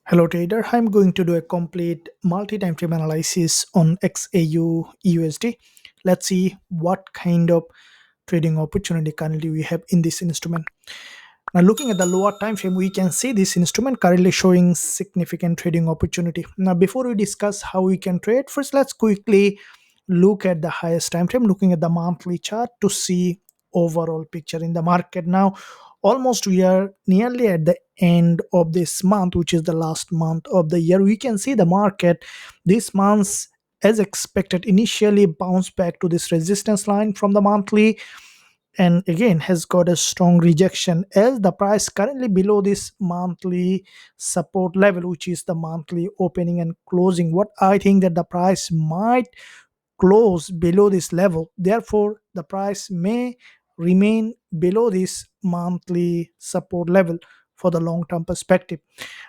Hello trader, I'm going to do a complete multi-time frame analysis on XAUUSD. Let's see what kind of trading opportunity currently we have in this instrument. Now looking at the lower time frame, we can see this instrument currently showing significant trading opportunity. Now before we discuss how we can trade, first let's quickly look at the highest time frame, looking at the monthly chart to see overall picture in the market. Now almost we are nearly at the end of this month, which is the last month of the year. We can see the market this month, as expected, initially bounced back to this resistance line from the monthly, and again has got a strong rejection as the price currently below this monthly support level, which is the monthly opening and closing. What I think that the price might close below this level, therefore the price may remain below this monthly support level for the long term perspective.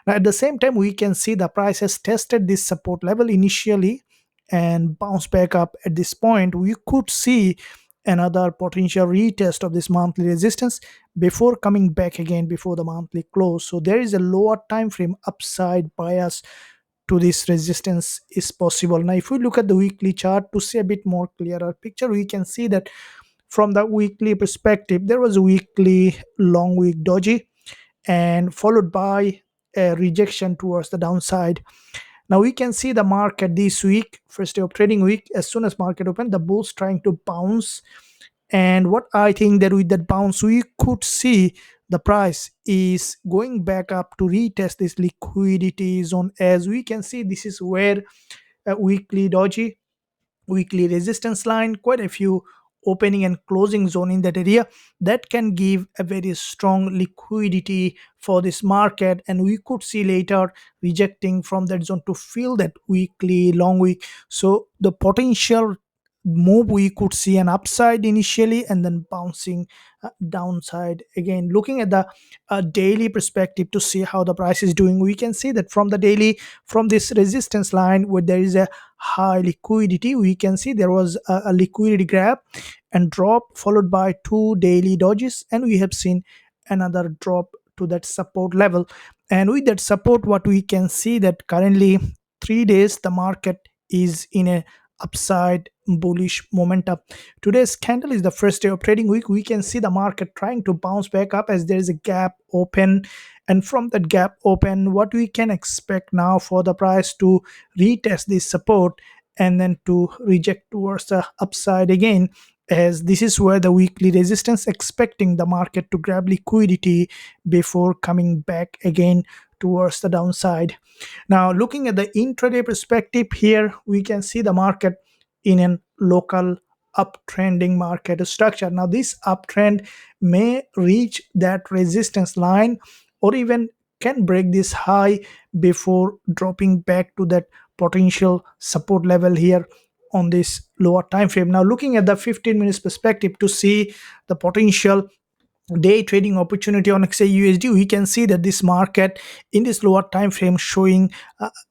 Now at the same time, we can see the price has tested this support level initially and bounced back up. At this point we could see another potential retest of this monthly resistance before coming back again before the monthly close. So there is a lower time frame upside bias to this resistance is possible. Now if we look at the weekly chart to see a bit more clearer picture, we can see that from the weekly perspective there was a weekly long wick doji and followed by a rejection towards the downside. Now we can see the market this week, first day of trading week, as soon as market opened, the bulls trying to bounce. And what I think that with that bounce, we could see the price is going back up to retest this liquidity zone. As we can see, this is where a weekly doji, weekly resistance line, quite a few opening and closing zone in that area that can give a very strong liquidity for this market, and we could see later rejecting from that zone to fill that weekly long week. So the potential move, we could see an upside initially and then bouncing downside again. Looking at the daily perspective to see how the price is doing, we can see that from the daily, from this resistance line where there is a high liquidity, we can see there was a liquidity grab and drop followed by two daily dodges, and we have seen another drop to that support level. And with that support, what we can see that currently 3 days the market is in a upside bullish momentum. Today's candle is the first day of trading week. We can see the market trying to bounce back up as there is a gap open, and from that gap open, what we can expect now for the price to retest this support and then to reject towards the upside again, as this is where the weekly resistance, expecting the market to grab liquidity before coming back again towards the downside. Now looking at the intraday perspective, here we can see the market in a local uptrending market structure. Now this uptrend may reach that resistance line or even can break this high before dropping back to that potential support level here on this lower time frame. Now looking at the 15 minutes perspective to see the potential day trading opportunity on XAUUSD, we can see that this market in this lower time frame showing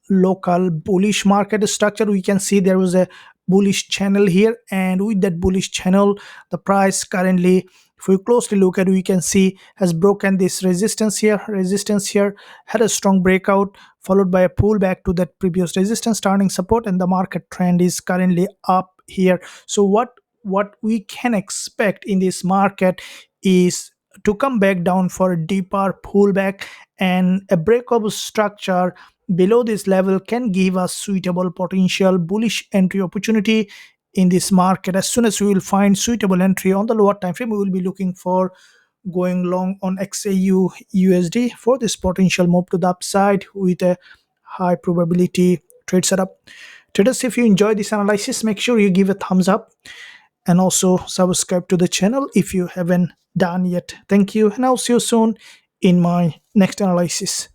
local bullish market structure. We can see there was a bullish channel here, and with that bullish channel the price currently, if we closely look at, we can see has broken this resistance here, had a strong breakout followed by a pullback to that previous resistance turning support, and the market trend is currently up here. So what we can expect in this market is to come back down for a deeper pullback, and a breakable structure below this level can give us suitable potential bullish entry opportunity in this market. As soon as we will find suitable entry on the lower time frame, we will be looking for going long on XAUUSD for this potential move to the upside with a high probability trade setup. Traders, if you enjoy this analysis, make sure you give a thumbs up and also subscribe to the channel if you haven't done yet. Thank you, and I'll see you soon in my next analysis.